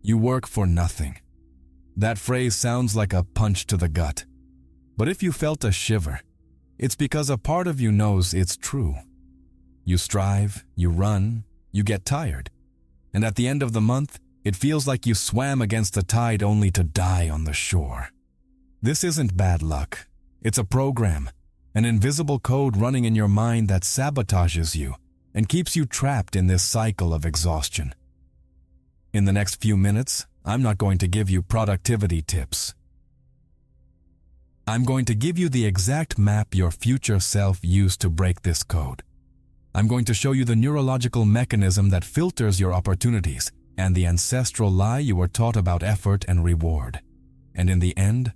You work for nothing. That phrase sounds like a punch to the gut. But if you felt a shiver, it's because a part of you knows it's true. You strive, you run, you get tired. And at the end of the month, it feels like you swam against the tide only to die on the shore. This isn't bad luck. It's a program, an invisible code running in your mind that sabotages you and keeps you trapped in this cycle of exhaustion. In the next few minutes, I'm not going to give you productivity tips. I'm going to give you the exact map your future self used to break this code. I'm going to show you the neurological mechanism that filters your opportunities and the ancestral lie you were taught about effort and reward. And in the end,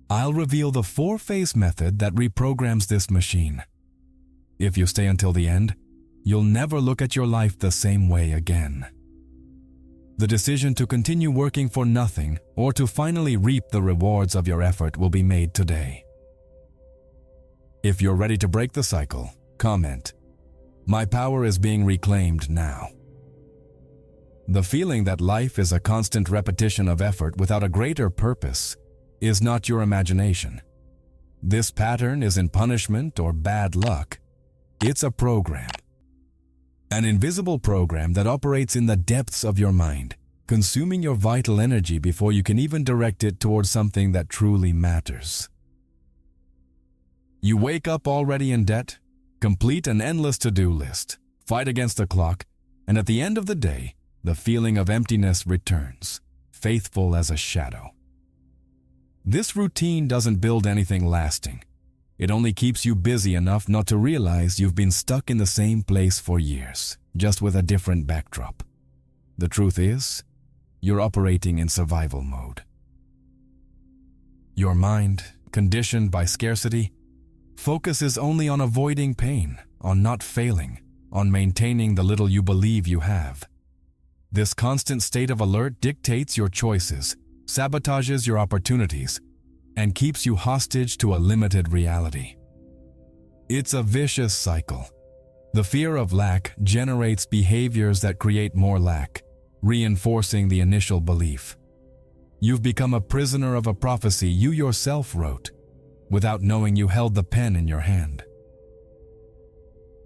I'll reveal the 4-phase method that reprograms this machine. If you stay until the end, you'll never look at your life the same way again. The decision to continue working for nothing or to finally reap the rewards of your effort will be made today. If you're ready to break the cycle, comment, "My power is being reclaimed now." The feeling that life is a constant repetition of effort without a greater purpose is not your imagination. This pattern isn't punishment or bad luck. It's a program. An invisible program that operates in the depths of your mind, consuming your vital energy before you can even direct it towards something that truly matters. You wake up already in debt, complete an endless to-do list, fight against the clock, and at the end of the day, the feeling of emptiness returns, faithful as a shadow. This routine doesn't build anything lasting. It only keeps you busy enough not to realize you've been stuck in the same place for years, just with a different backdrop. The truth is, you're operating in survival mode. Your mind, conditioned by scarcity, focuses only on avoiding pain, on not failing, on maintaining the little you believe you have. This constant state of alert dictates your choices, sabotages your opportunities, and keeps you hostage to a limited reality. It's a vicious cycle. The fear of lack generates behaviors that create more lack, reinforcing the initial belief. You've become a prisoner of a prophecy you yourself wrote, without knowing you held the pen in your hand.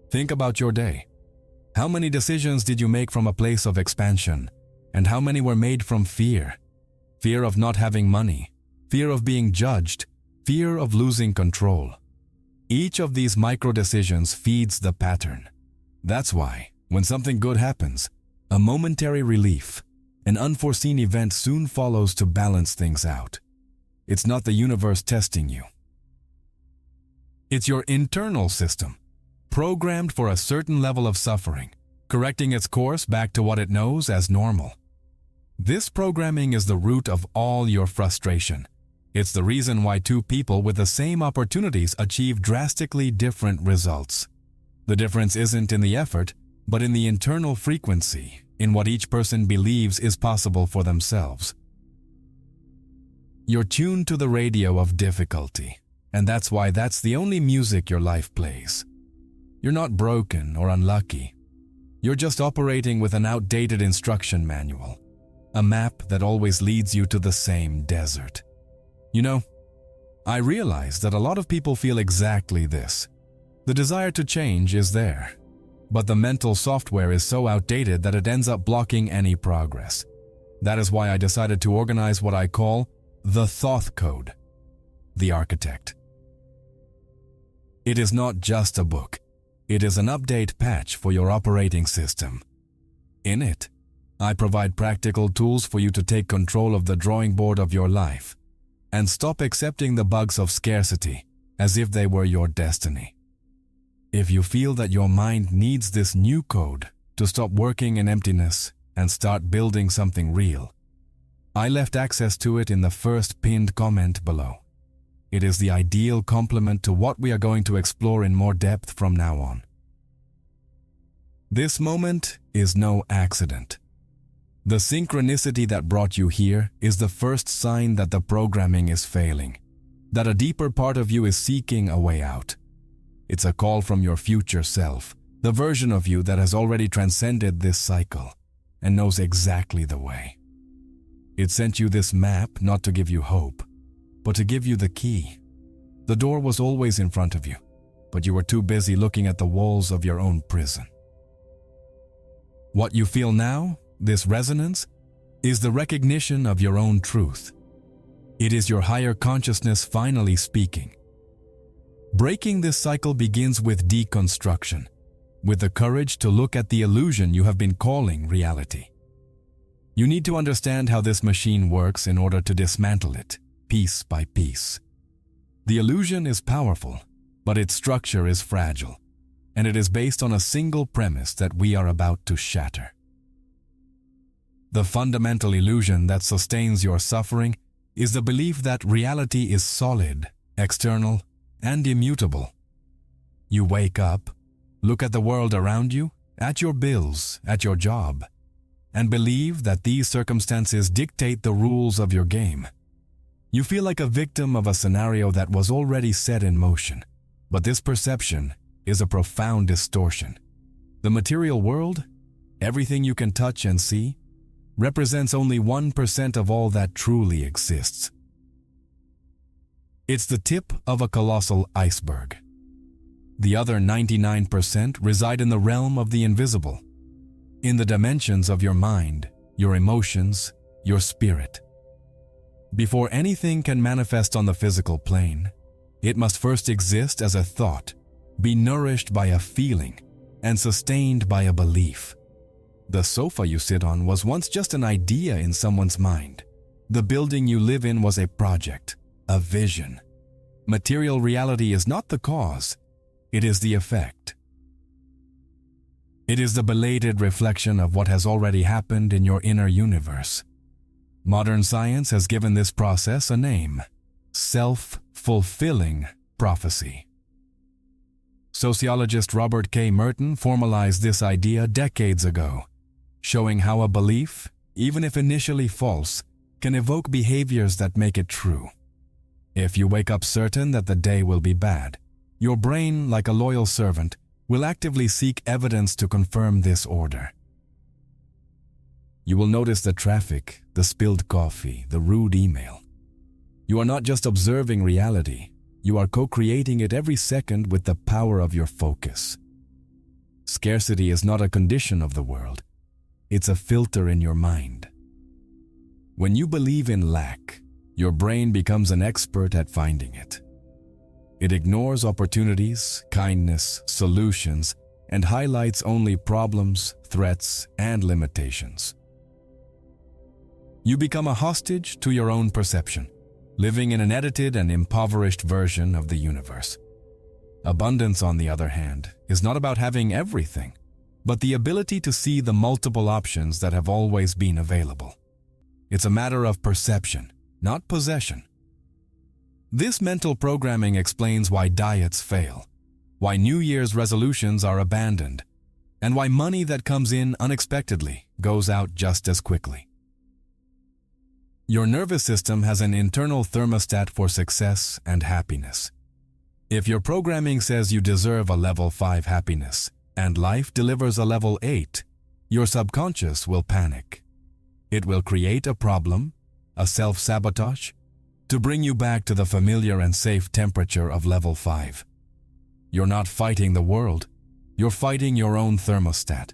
Think about your day. How many decisions did you make from a place of expansion, and how many were made from fear? Fear of not having money, fear of being judged, fear of losing control. Each of these micro-decisions feeds the pattern. That's why, when something good happens, a momentary relief, an unforeseen event soon follows to balance things out. It's not the universe testing you. It's your internal system, programmed for a certain level of suffering, correcting its course back to what it knows as normal. This programming is the root of all your frustration. It's the reason why two people with the same opportunities achieve drastically different results. The difference isn't in the effort, but in the internal frequency, in what each person believes is possible for themselves. You're tuned to the radio of difficulty, and that's why that's the only music your life plays. You're not broken or unlucky. You're just operating with an outdated instruction manual, a map that always leads you to the same desert. You know, I realize that a lot of people feel exactly this. The desire to change is there, but the mental software is so outdated that it ends up blocking any progress. That is why I decided to organize what I call the thought code, the architect. It is not just a book. It is an update patch for your operating system. In it, I provide practical tools for you to take control of the drawing board of your life and stop accepting the bugs of scarcity as if they were your destiny. If you feel that your mind needs this new code to stop working in emptiness and start building something real, I left access to it in the first pinned comment below. It is the ideal complement to what we are going to explore in more depth from now on. This moment is no accident. The synchronicity that brought you here is the first sign that the programming is failing, that a deeper part of you is seeking a way out. It's a call from your future self, the version of you that has already transcended this cycle and knows exactly the way. It sent you this map not to give you hope, but to give you the key. The door was always in front of you, but you were too busy looking at the walls of your own prison. What you feel now, this resonance, is the recognition of your own truth. It is your higher consciousness finally speaking. Breaking this cycle begins with deconstruction, with the courage to look at the illusion you have been calling reality. You need to understand how this machine works in order to dismantle it, piece by piece. The illusion is powerful, but its structure is fragile, and it is based on a single premise that we are about to shatter. The fundamental illusion that sustains your suffering is the belief that reality is solid, external, and immutable. You wake up, look at the world around you, at your bills, at your job, and believe that these circumstances dictate the rules of your game. You feel like a victim of a scenario that was already set in motion, but this perception is a profound distortion. The material world, everything you can touch and see, represents only 1% of all that truly exists. It's the tip of a colossal iceberg. The other 99% reside in the realm of the invisible, in the dimensions of your mind, your emotions, your spirit. Before anything can manifest on the physical plane, it must first exist as a thought, be nourished by a feeling, and sustained by a belief. The sofa you sit on was once just an idea in someone's mind. The building you live in was a project, a vision. Material reality is not the cause, it is the effect. It is the belated reflection of what has already happened in your inner universe. Modern science has given this process a name: self-fulfilling prophecy. Sociologist Robert K. Merton formalized this idea decades ago, showing how a belief, even if initially false, can evoke behaviors that make it true. If you wake up certain that the day will be bad, your brain, like a loyal servant, will actively seek evidence to confirm this order. You will notice the traffic, the spilled coffee, the rude email. You are not just observing reality, you are co-creating it every second with the power of your focus. Scarcity is not a condition of the world, it's a filter in your mind. When you believe in lack, your brain becomes an expert at finding it. It ignores opportunities, kindness, solutions, and highlights only problems, threats, and limitations. You become a hostage to your own perception, living in an edited and impoverished version of the universe. Abundance, on the other hand, is not about having everything, but the ability to see the multiple options that have always been available. It's a matter of perception, not possession. This mental programming explains why diets fail, why New Year's resolutions are abandoned, and why money that comes in unexpectedly goes out just as quickly. Your nervous system has an internal thermostat for success and happiness. If your programming says you deserve a level 5 happiness and life delivers a level 8, your subconscious will panic. It will create a problem, a self-sabotage, to bring you back to the familiar and safe temperature of level 5. You're not fighting the world, you're fighting your own thermostat.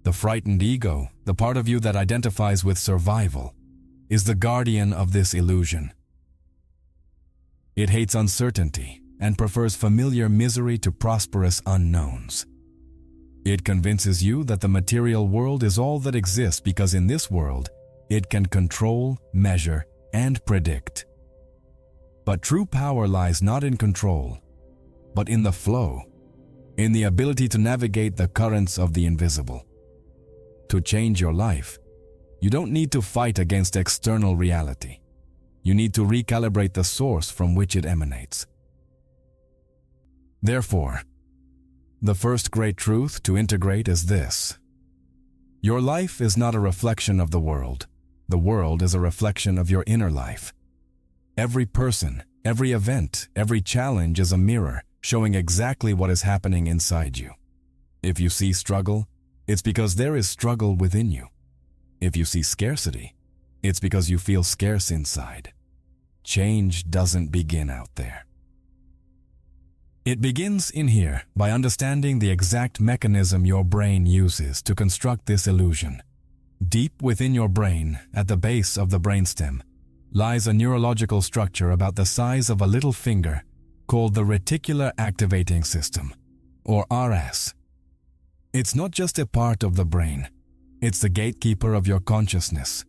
The frightened ego, the part of you that identifies with survival, is the guardian of this illusion. It hates uncertainty and prefers familiar misery to prosperous unknowns. It convinces you that the material world is all that exists because in this world, it can control, measure, and predict. But true power lies not in control, but in the flow, in the ability to navigate the currents of the invisible. To change your life, you don't need to fight against external reality. You need to recalibrate the source from which it emanates. Therefore, the first great truth to integrate is this: your life is not a reflection of the world. The world is a reflection of your inner life. Every person, every event, every challenge is a mirror showing exactly what is happening inside you. If you see struggle, it's because there is struggle within you. If you see scarcity, It's because you feel scarce inside. Change doesn't begin out there. It begins in here by understanding the exact mechanism your brain uses to construct this illusion. Deep within your brain, at the base of the brainstem, lies a neurological structure about the size of a little finger called the reticular activating system, or RS. It's not just a part of the brain, it's the gatekeeper of your consciousness.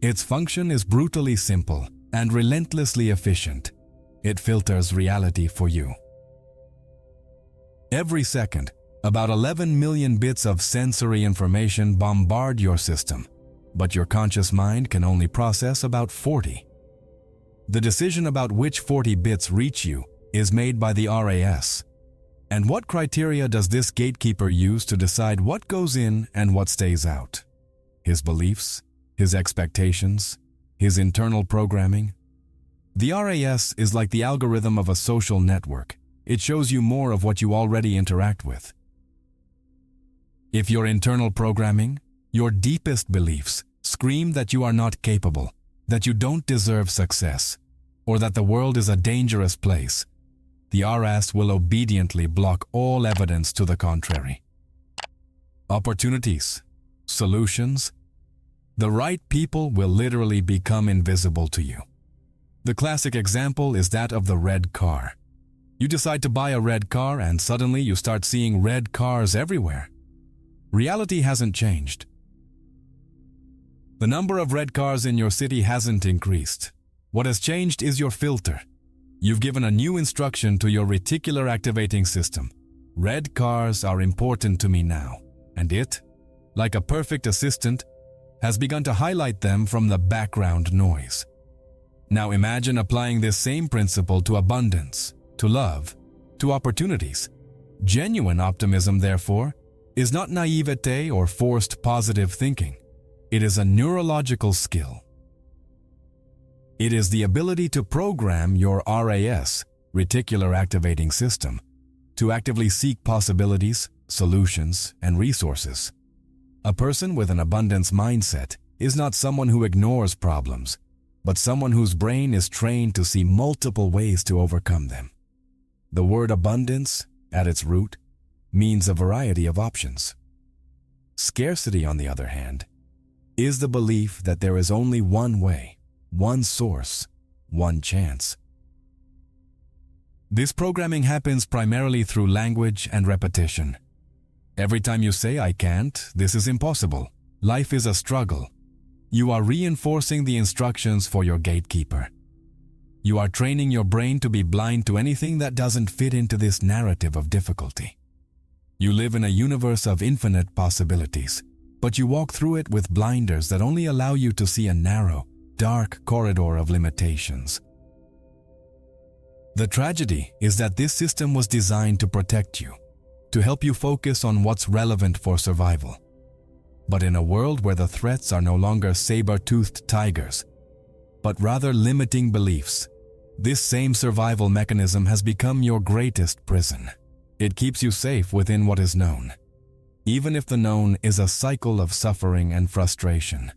Its function is brutally simple and relentlessly efficient. It filters reality for you. Every second, about 11 million bits of sensory information bombard your system, but your conscious mind can only process about 40. The decision about which 40 bits reach you is made by the RAS. And what criteria does this gatekeeper use to decide what goes in and what stays out? His beliefs, his expectations, his internal programming? The RAS is like the algorithm of a social network. It shows you more of what you already interact with. If your internal programming, your deepest beliefs, scream that you are not capable, that you don't deserve success, or that the world is a dangerous place, the RAS will obediently block all evidence to the contrary. Opportunities, solutions, the right people will literally become invisible to you. The classic example is that of the red car. You decide to buy a red car and suddenly you start seeing red cars everywhere. Reality hasn't changed. The number of red cars in your city hasn't increased. What has changed is your filter. You've given a new instruction to your reticular activating system. Red cars are important to me now, and it, like a perfect assistant, has begun to highlight them from the background noise. Now imagine applying this same principle to abundance, to love, to opportunities. Genuine optimism, therefore, is not naivete or forced positive thinking. It is a neurological skill. It is the ability to program your RAS, reticular activating system, to actively seek possibilities, solutions, and resources. A person with an abundance mindset is not someone who ignores problems, but someone whose brain is trained to see multiple ways to overcome them. The word abundance, at its root, means a variety of options. Scarcity, on the other hand, is the belief that there is only one way, one source, one chance. This programming happens primarily through language and repetition. Every time you say, "I can't, this is impossible, life is a struggle," you are reinforcing the instructions for your gatekeeper. You are training your brain to be blind to anything that doesn't fit into this narrative of difficulty. You live in a universe of infinite possibilities, but you walk through it with blinders that only allow you to see a narrow, dark corridor of limitations. The tragedy is that this system was designed to protect you, to help you focus on what's relevant for survival. But in a world where the threats are no longer saber-toothed tigers, but rather limiting beliefs, this same survival mechanism has become your greatest prison. It keeps you safe within what is known, even if the known is a cycle of suffering and frustration.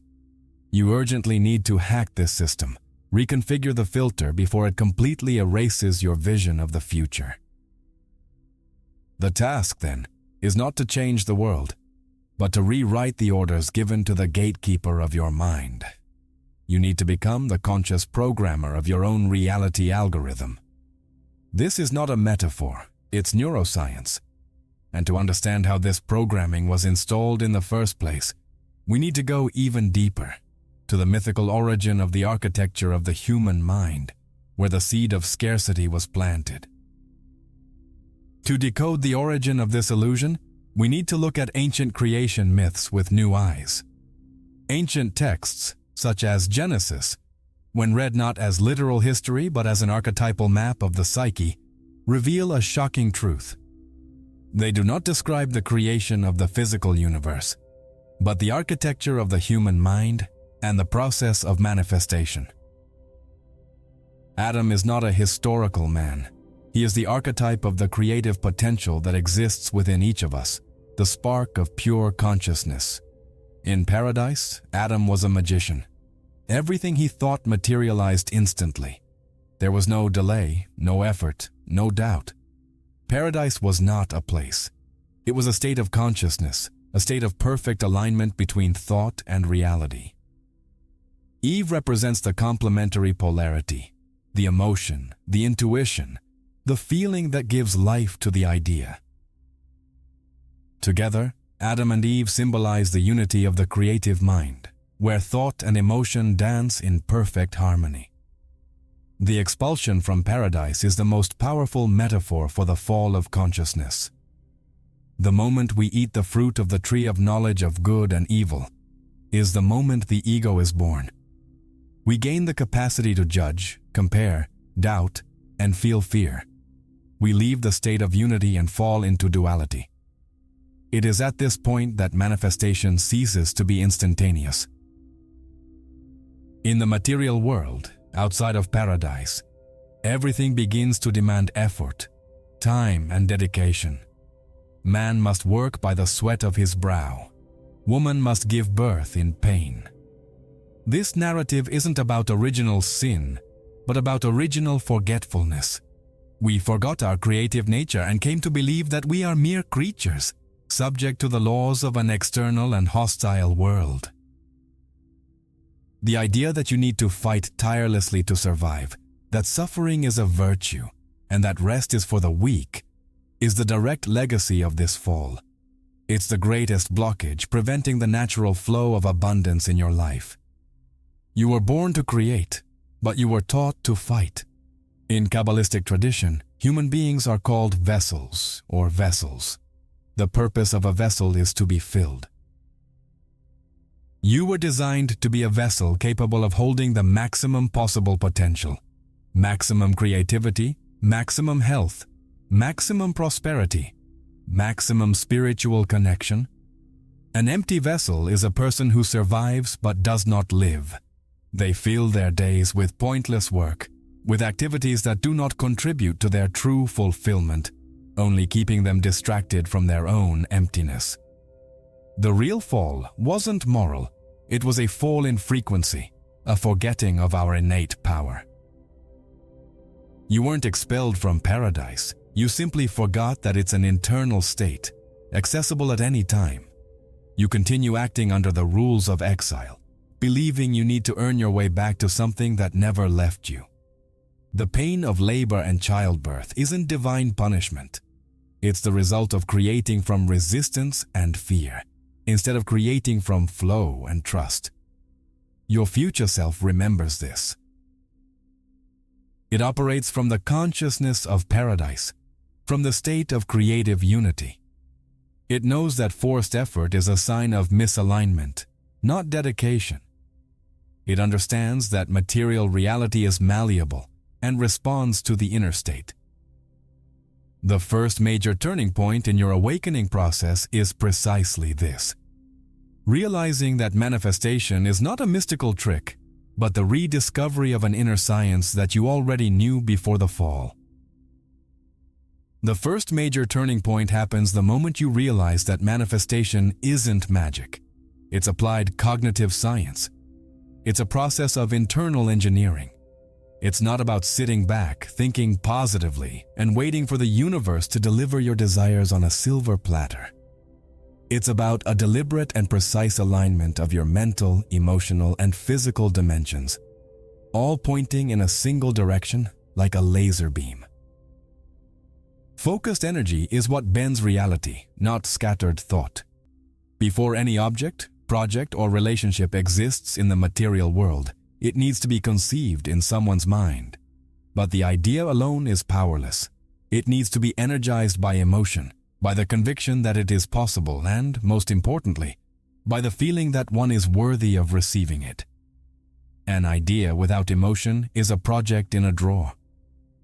You urgently need to hack this system, reconfigure the filter before it completely erases your vision of the future. The task, then, is not to change the world, but to rewrite the orders given to the gatekeeper of your mind. You need to become the conscious programmer of your own reality algorithm. This is not a metaphor, it's neuroscience. And to understand how this programming was installed in the first place, we need to go even deeper, to the mythical origin of the architecture of the human mind, where the seed of scarcity was planted. To decode the origin of this illusion, we need to look at ancient creation myths with new eyes. Ancient texts, such as Genesis, when read not as literal history but as an archetypal map of the psyche, reveal a shocking truth. They do not describe the creation of the physical universe, but the architecture of the human mind and the process of manifestation. Adam is not a historical man. He is the archetype of the creative potential that exists within each of us, the spark of pure consciousness. In paradise, Adam was a magician. Everything he thought materialized instantly. There was no delay, no effort, no doubt. Paradise was not a place. It was a state of consciousness, a state of perfect alignment between thought and reality. Eve represents the complementary polarity, the emotion, the intuition, the feeling that gives life to the idea. Together, Adam and Eve symbolize the unity of the creative mind, where thought and emotion dance in perfect harmony. The expulsion from paradise is the most powerful metaphor for the fall of consciousness. The moment we eat the fruit of the tree of knowledge of good and evil is the moment the ego is born. We gain the capacity to judge, compare, doubt, and feel fear. We leave the state of unity and fall into duality. It is at this point that manifestation ceases to be instantaneous. In the material world, outside of paradise, everything begins to demand effort, time, and dedication. Man must work by the sweat of his brow. Woman must give birth in pain. This narrative isn't about original sin, but about original forgetfulness. We forgot our creative nature and came to believe that we are mere creatures, subject to the laws of an external and hostile world. The idea that you need to fight tirelessly to survive, that suffering is a virtue, and that rest is for the weak, is the direct legacy of this fall. It's the greatest blockage preventing the natural flow of abundance in your life. You were born to create, but you were taught to fight. In Kabbalistic tradition, human beings are called vessels or vessels. The purpose of a vessel is to be filled. You were designed to be a vessel capable of holding the maximum possible potential, maximum creativity, maximum health, maximum prosperity, maximum spiritual connection. An empty vessel is a person who survives but does not live. They fill their days with pointless work, with activities that do not contribute to their true fulfillment, only keeping them distracted from their own emptiness. The real fall wasn't moral, it was a fall in frequency, a forgetting of our innate power. You weren't expelled from paradise, you simply forgot that it's an internal state, accessible at any time. You continue acting under the rules of exile, believing you need to earn your way back to something that never left you. The pain of labor and childbirth isn't divine punishment. It's the result of creating from resistance and fear, instead of creating from flow and trust. Your future self remembers this. It operates from the consciousness of paradise, from the state of creative unity. It knows that forced effort is a sign of misalignment, not dedication. It understands that material reality is malleable and responds to the inner state. The first major turning point in your awakening process is precisely this: realizing that manifestation is not a mystical trick, but the rediscovery of an inner science that you already knew before the fall. The first major turning point happens the moment you realize that manifestation isn't magic. It's applied cognitive science. It's a process of internal engineering. It's not about sitting back, thinking positively, and waiting for the universe to deliver your desires on a silver platter. It's about a deliberate and precise alignment of your mental, emotional, and physical dimensions, all pointing in a single direction like a laser beam. Focused energy is what bends reality, not scattered thought. Before any object, project, or relationship exists in the material world, it needs to be conceived in someone's mind. But the idea alone is powerless. It needs to be energized by emotion, by the conviction that it is possible, and, most importantly, by the feeling that one is worthy of receiving it. An idea without emotion is a project in a drawer.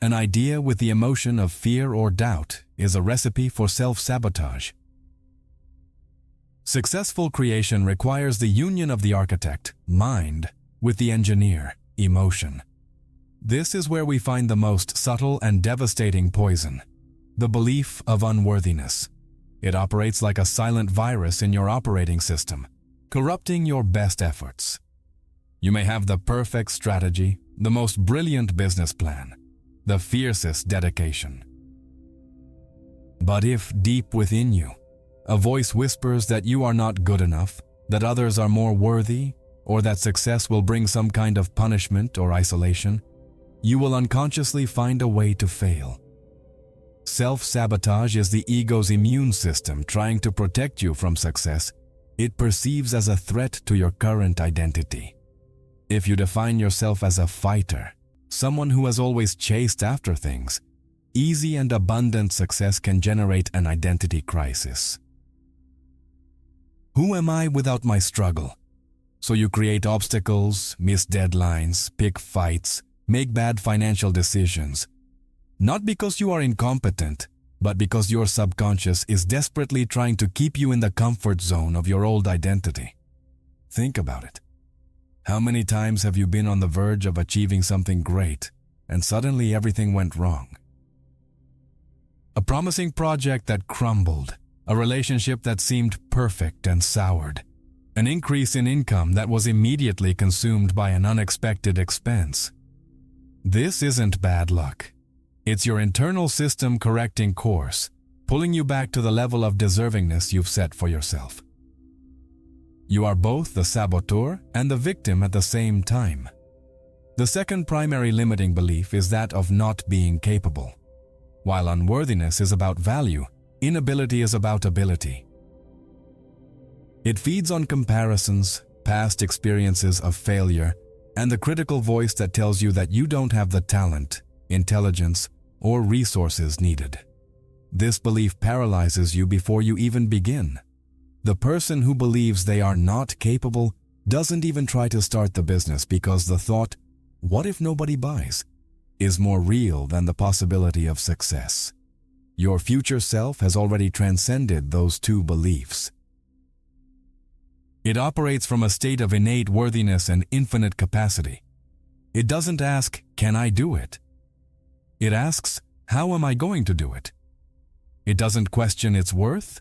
An idea with the emotion of fear or doubt is a recipe for self-sabotage. Successful creation requires the union of the architect, mind, with the engineer, emotion. This is where we find the most subtle and devastating poison, the belief of unworthiness. It operates like a silent virus in your operating system, corrupting your best efforts. You may have the perfect strategy, the most brilliant business plan, the fiercest dedication. But if deep within you, a voice whispers that you are not good enough, that others are more worthy, or that success will bring some kind of punishment or isolation, you will unconsciously find a way to fail. Self-sabotage is the ego's immune system trying to protect you from success it perceives as a threat to your current identity. If you define yourself as a fighter, someone who has always chased after things, easy and abundant success can generate an identity crisis. Who am I without my struggle? So you create obstacles, miss deadlines, pick fights, make bad financial decisions. Not because you are incompetent, but because your subconscious is desperately trying to keep you in the comfort zone of your old identity. Think about it. How many times have you been on the verge of achieving something great, and suddenly everything went wrong? A promising project that crumbled, a relationship that seemed perfect and soured, an increase in income that was immediately consumed by an unexpected expense. This isn't bad luck. It's your internal system correcting course, pulling you back to the level of deservingness you've set for yourself. You are both the saboteur and the victim at the same time. The second primary limiting belief is that of not being capable. While unworthiness is about value, inability is about ability. It feeds on comparisons, past experiences of failure, and the critical voice that tells you that you don't have the talent, intelligence, or resources needed. This belief paralyzes you before you even begin. The person who believes they are not capable doesn't even try to start the business because the thought, "What if nobody buys?" is more real than the possibility of success. Your future self has already transcended those two beliefs. It operates from a state of innate worthiness and infinite capacity. It doesn't ask, "Can I do it?" It asks, "How am I going to do it?" It doesn't question its worth.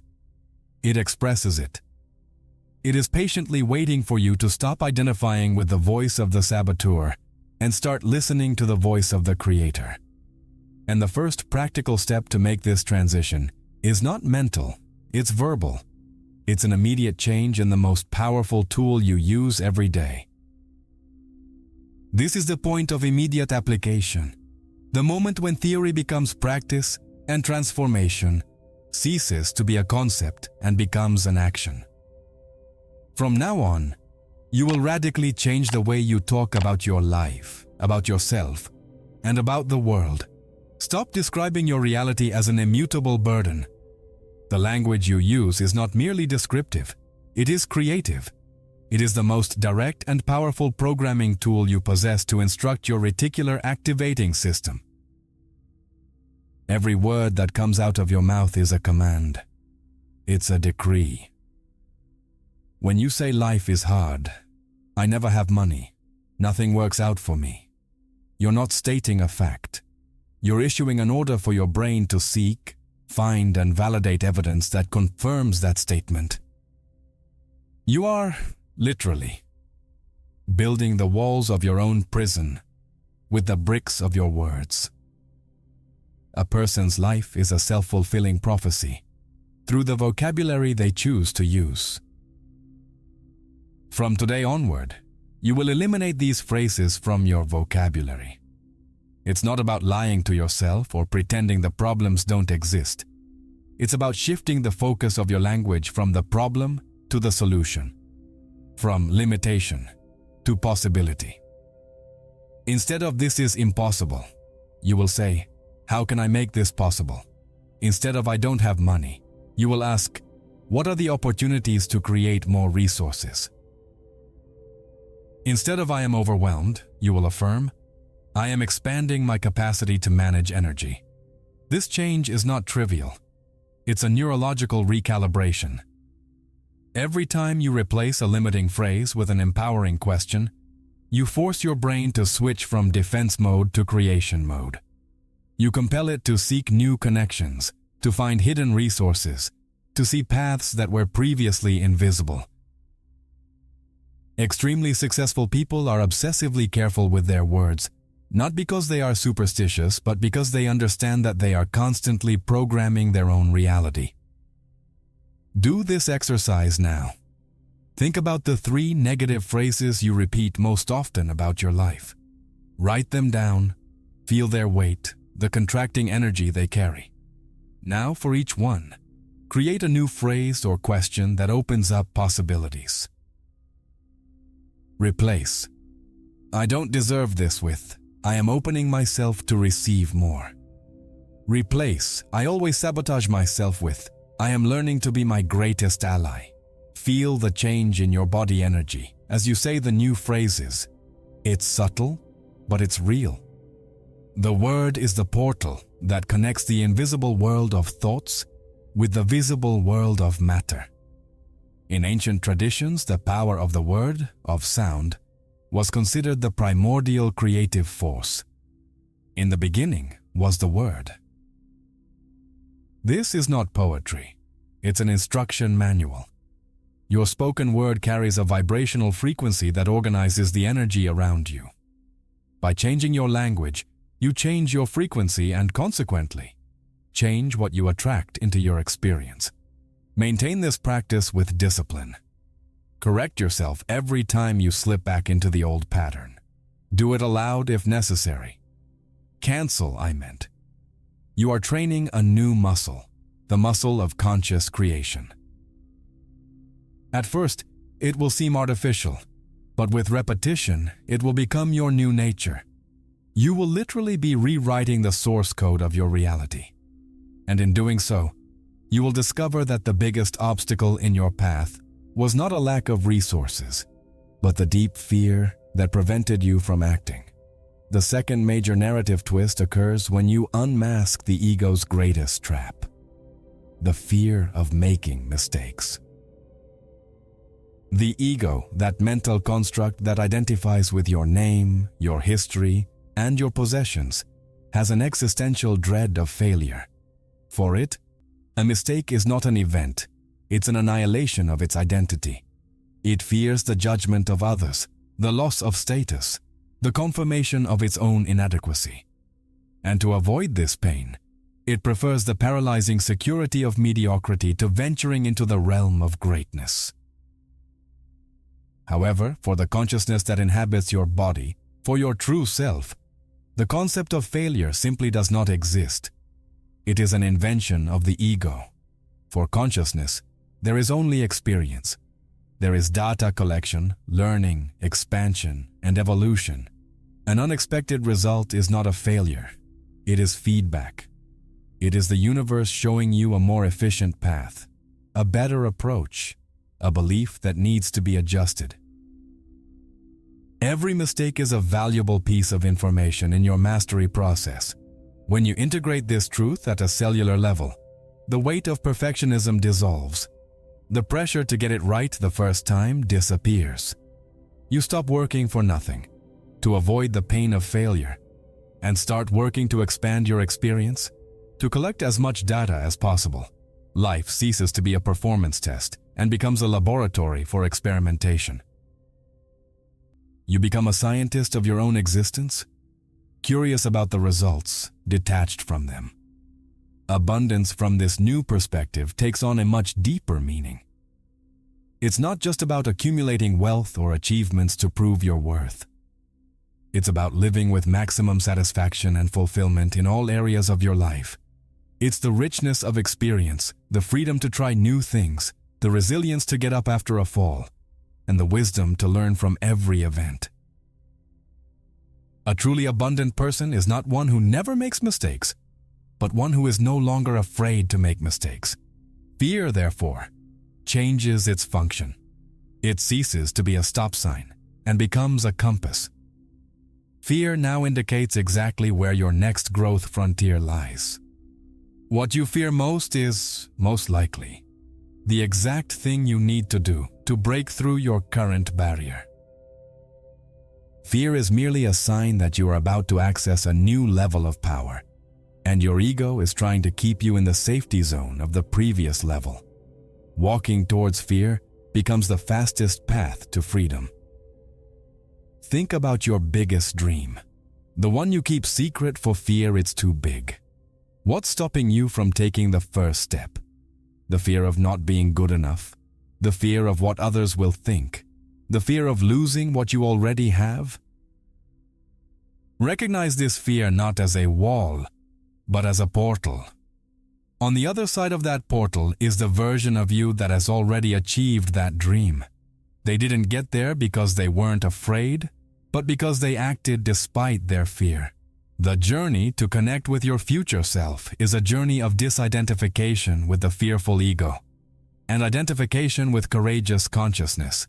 It expresses it. It is patiently waiting for you to stop identifying with the voice of the saboteur and start listening to the voice of the creator. And the first practical step to make this transition is not mental, it's verbal. It's an immediate change in the most powerful tool you use every day. This is the point of immediate application. The moment when theory becomes practice and transformation ceases to be a concept and becomes an action. From now on, you will radically change the way you talk about your life, about yourself, and about the world. Stop describing your reality as an immutable burden. The language you use is not merely descriptive, it is creative. It is the most direct and powerful programming tool you possess to instruct your reticular activating system. Every word that comes out of your mouth is a command. It's a decree. When you say life is hard, I never have money, nothing works out for me, you're not stating a fact. You're issuing an order for your brain to seek, find, and validate evidence that confirms that statement. You are, literally, building the walls of your own prison with the bricks of your words. A person's life is a self-fulfilling prophecy through the vocabulary they choose to use. From today onward, you will eliminate these phrases from your vocabulary. It's not about lying to yourself or pretending the problems don't exist. It's about shifting the focus of your language from the problem to the solution, from limitation to possibility. Instead of "this is impossible," you will say, "How can I make this possible?" Instead of "I don't have money," you will ask, "What are the opportunities to create more resources?" Instead of "I am overwhelmed," you will affirm, "I am expanding my capacity to manage energy." This change is not trivial. It's a neurological recalibration. Every time you replace a limiting phrase with an empowering question, you force your brain to switch from defense mode to creation mode. You compel it to seek new connections, to find hidden resources, to see paths that were previously invisible. Extremely successful people are obsessively careful with their words, not because they are superstitious, but because they understand that they are constantly programming their own reality. Do this exercise now. Think about the 3 negative phrases you repeat most often about your life. Write them down, feel their weight, the contracting energy they carry. Now for each one, create a new phrase or question that opens up possibilities. Replace. I don't deserve this with, I am opening myself to receive more. Replace. I always sabotage myself with, I am learning to be my greatest ally. Feel the change in your body energy as you say the new phrases. It's subtle, but it's real. The word is the portal that connects the invisible world of thoughts with the visible world of matter. In ancient traditions, the power of the word, of sound, was considered the primordial creative force. In the beginning was the word. This is not poetry. It's an instruction manual. Your spoken word carries a vibrational frequency that organizes the energy around you. By changing your language, you change your frequency and consequently, change what you attract into your experience. Maintain this practice with discipline. Correct yourself every time you slip back into the old pattern. Do it aloud if necessary. Cancel, I meant. You are training a new muscle, the muscle of conscious creation. At first, it will seem artificial, but with repetition, it will become your new nature. You will literally be rewriting the source code of your reality. And in doing so, you will discover that the biggest obstacle in your path was not a lack of resources, but the deep fear that prevented you from acting. The second major narrative twist occurs when you unmask the ego's greatest trap, the fear of making mistakes. The ego, that mental construct that identifies with your name, your history, and your possessions, has an existential dread of failure. For it, a mistake is not an event, it's an annihilation of its identity. It fears the judgment of others, the loss of status, the confirmation of its own inadequacy. And to avoid this pain, it prefers the paralyzing security of mediocrity to venturing into the realm of greatness. However, for the consciousness that inhabits your body, for your true self, the concept of failure simply does not exist. It is an invention of the ego. For consciousness, there is only experience. There is data collection, learning, expansion, and evolution. An unexpected result is not a failure. It is feedback. It is the universe showing you a more efficient path, a better approach, a belief that needs to be adjusted. Every mistake is a valuable piece of information in your mastery process. When you integrate this truth at a cellular level, the weight of perfectionism dissolves. The pressure to get it right the first time disappears. You stop working for nothing, to avoid the pain of failure, and start working to expand your experience, to collect as much data as possible. Life ceases to be a performance test and becomes a laboratory for experimentation. You become a scientist of your own existence, curious about the results, detached from them. Abundance from this new perspective takes on a much deeper meaning. It's not just about accumulating wealth or achievements to prove your worth. It's about living with maximum satisfaction and fulfillment in all areas of your life. It's the richness of experience, the freedom to try new things, the resilience to get up after a fall, and the wisdom to learn from every event. A truly abundant person is not one who never makes mistakes, but one who is no longer afraid to make mistakes. Fear, therefore, changes its function. It ceases to be a stop sign and becomes a compass. Fear now indicates exactly where your next growth frontier lies. What you fear most is, most likely, the exact thing you need to do to break through your current barrier. Fear is merely a sign that you are about to access a new level of power, and your ego is trying to keep you in the safety zone of the previous level. Walking towards fear becomes the fastest path to freedom. Think about your biggest dream, the one you keep secret for fear it's too big. What's stopping you from taking the first step? The fear of not being good enough, the fear of what others will think, the fear of losing what you already have? Recognize this fear not as a wall, but as a portal. On the other side of that portal is the version of you that has already achieved that dream. They didn't get there because they weren't afraid, but because they acted despite their fear. The journey to connect with your future self is a journey of disidentification with the fearful ego and identification with courageous consciousness.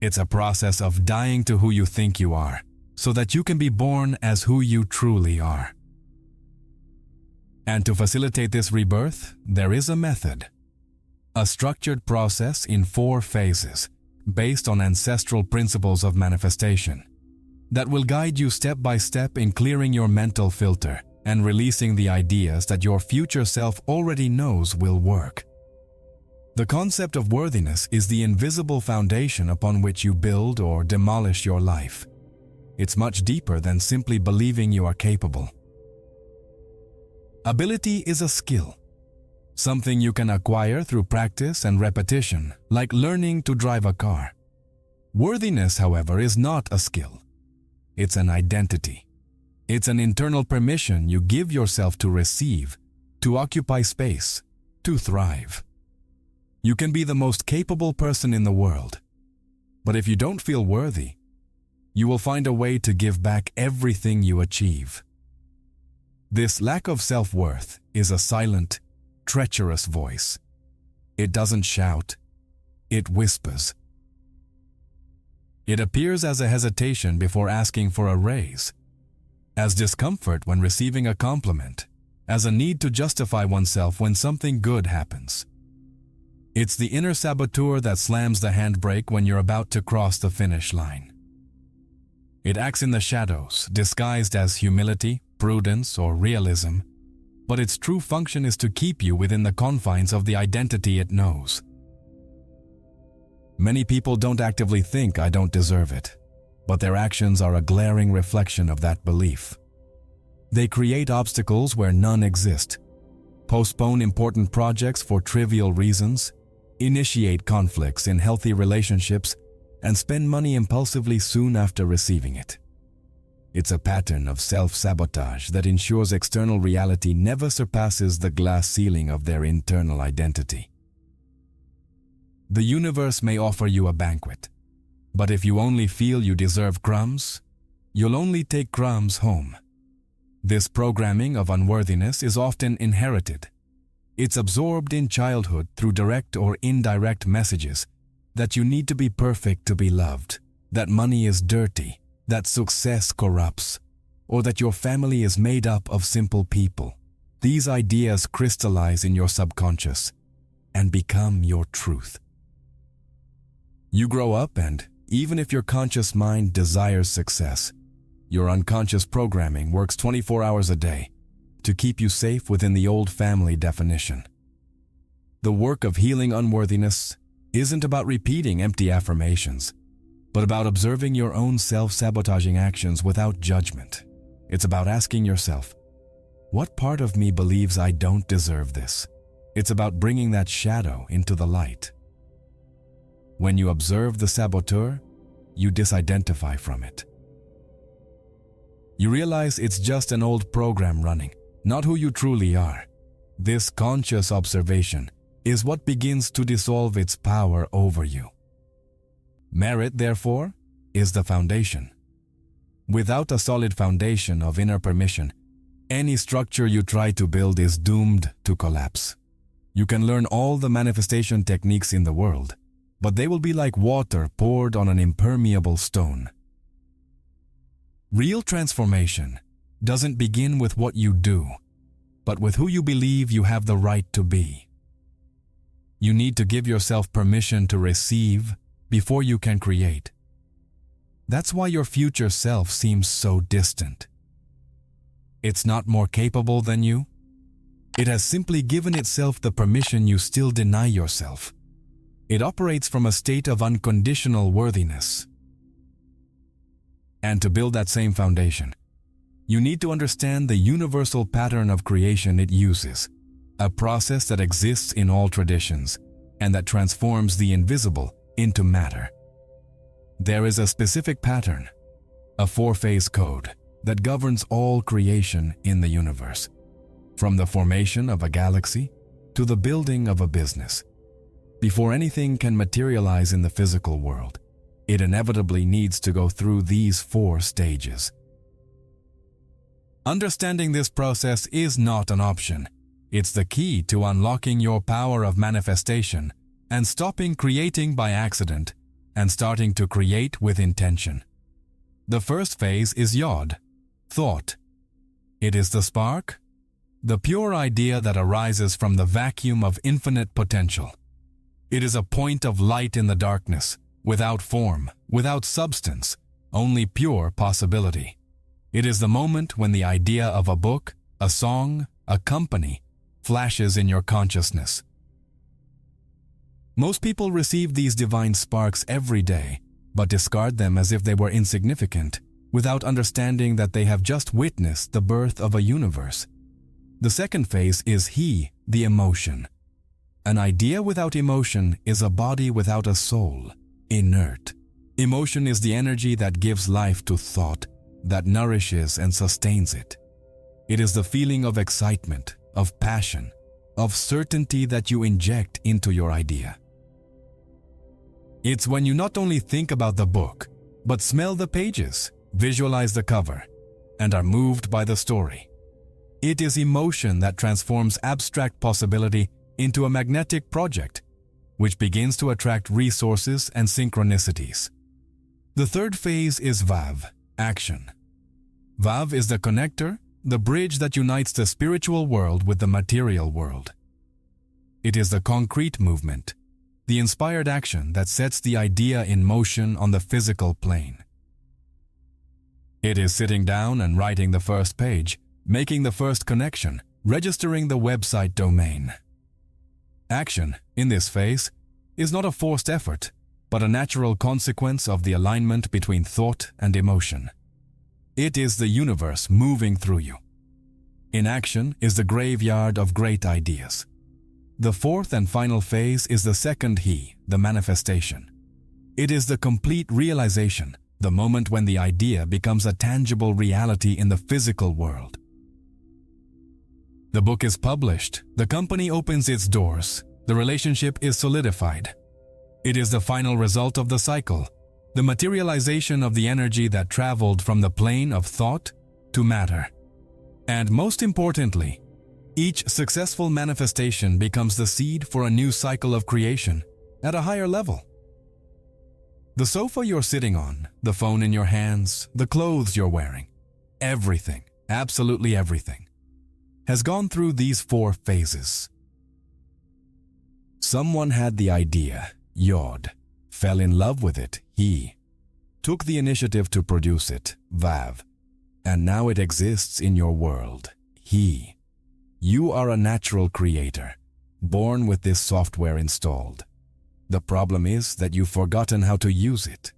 It's a process of dying to who you think you are, so that you can be born as who you truly are. And to facilitate this rebirth, there is a method. A structured process in 4 phases, based on ancestral principles of manifestation, that will guide you step by step in clearing your mental filter and releasing the ideas that your future self already knows will work. The concept of worthiness is the invisible foundation upon which you build or demolish your life. It's much deeper than simply believing you are capable. Ability is a skill, something you can acquire through practice and repetition, like learning to drive a car. Worthiness, however, is not a skill. It's an identity. It's an internal permission you give yourself to receive, to occupy space, to thrive. You can be the most capable person in the world, but if you don't feel worthy, you will find a way to give back everything you achieve. This lack of self-worth is a silent, treacherous voice. It doesn't shout, it whispers. It appears as a hesitation before asking for a raise, as discomfort when receiving a compliment, as a need to justify oneself when something good happens. It's the inner saboteur that slams the handbrake when you're about to cross the finish line. It acts in the shadows, disguised as humility, prudence, or realism, but its true function is to keep you within the confines of the identity it knows. Many people don't actively think I don't deserve it, but their actions are a glaring reflection of that belief. They create obstacles where none exist, postpone important projects for trivial reasons, initiate conflicts in healthy relationships, and spend money impulsively soon after receiving it. It's a pattern of self-sabotage that ensures external reality never surpasses the glass ceiling of their internal identity. The universe may offer you a banquet, but if you only feel you deserve crumbs, you'll only take crumbs home. This programming of unworthiness is often inherited. It's absorbed in childhood through direct or indirect messages that you need to be perfect to be loved, that money is dirty, that success corrupts, or that your family is made up of simple people. These ideas crystallize in your subconscious and become your truth. You grow up and, even if your conscious mind desires success, your unconscious programming works 24 hours a day to keep you safe within the old family definition. The work of healing unworthiness isn't about repeating empty affirmations, but about observing your own self-sabotaging actions without judgment. It's about asking yourself, what part of me believes I don't deserve this? It's about bringing that shadow into the light. When you observe the saboteur, you disidentify from it. You realize it's just an old program running, not who you truly are. This conscious observation is what begins to dissolve its power over you. Merit, therefore, is the foundation. Without a solid foundation of inner permission, any structure you try to build is doomed to collapse. You can learn all the manifestation techniques in the world, but they will be like water poured on an impermeable stone. Real transformation doesn't begin with what you do, but with who you believe you have the right to be. You need to give yourself permission to receive before you can create. That's why your future self seems so distant. It's not more capable than you. It has simply given itself the permission you still deny yourself. It operates from a state of unconditional worthiness. And to build that same foundation, you need to understand the universal pattern of creation it uses, a process that exists in all traditions and that transforms the invisible into matter. There is a specific pattern, a four-phase code that governs all creation in the universe, from the formation of a galaxy to the building of a business. Before anything can materialize in the physical world, it inevitably needs to go through these 4 stages. Understanding this process is not an option. It's the key to unlocking your power of manifestation and stopping creating by accident and starting to create with intention. The first phase is yod, thought. It is the spark, the pure idea that arises from the vacuum of infinite potential. It is a point of light in the darkness, without form, without substance, only pure possibility. It is the moment when the idea of a book, a song, a company flashes in your consciousness. Most people receive these divine sparks every day, but discard them as if they were insignificant, without understanding that they have just witnessed the birth of a universe. The second phase is he, the emotion. An idea without emotion is a body without a soul, inert. Emotion is the energy that gives life to thought, that nourishes and sustains it. It is the feeling of excitement, of passion, of certainty that you inject into your idea. It's when you not only think about the book, but smell the pages, visualize the cover, and are moved by the story. It is emotion that transforms abstract possibility into a magnetic project, which begins to attract resources and synchronicities. The third phase is vav, action. Vav is the connector, the bridge that unites the spiritual world with the material world. It is the concrete movement, the inspired action that sets the idea in motion on the physical plane. It is sitting down and writing the first page, making the first connection, registering the website domain. Action, in this phase, is not a forced effort, but a natural consequence of the alignment between thought and emotion. It is the universe moving through you. Inaction is the graveyard of great ideas. The fourth and final phase is the second he, the manifestation. It is the complete realization, the moment when the idea becomes a tangible reality in the physical world. The book is published, the company opens its doors, the relationship is solidified. It is the final result of the cycle, the materialization of the energy that traveled from the plane of thought to matter. And most importantly, each successful manifestation becomes the seed for a new cycle of creation at a higher level. The sofa you're sitting on, the phone in your hands, the clothes you're wearing, everything, absolutely everything, has gone through these 4 phases. Someone had the idea, yod, fell in love with it, he, took the initiative to produce it, vav, and now it exists in your world, he. You are a natural creator, born with this software installed. The problem is that you've forgotten how to use it.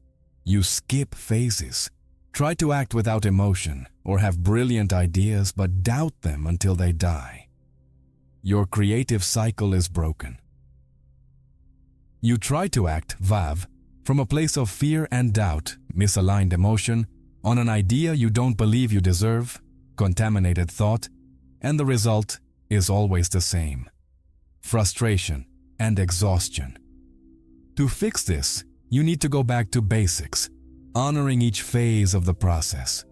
You skip phases, try to act without emotion, or have brilliant ideas but doubt them until they die. Your creative cycle is broken. You try to act, vav, from a place of fear and doubt, misaligned emotion, on an idea you don't believe you deserve, contaminated thought, and the result is always the same: frustration and exhaustion. To fix this, you need to go back to basics, honoring each phase of the process.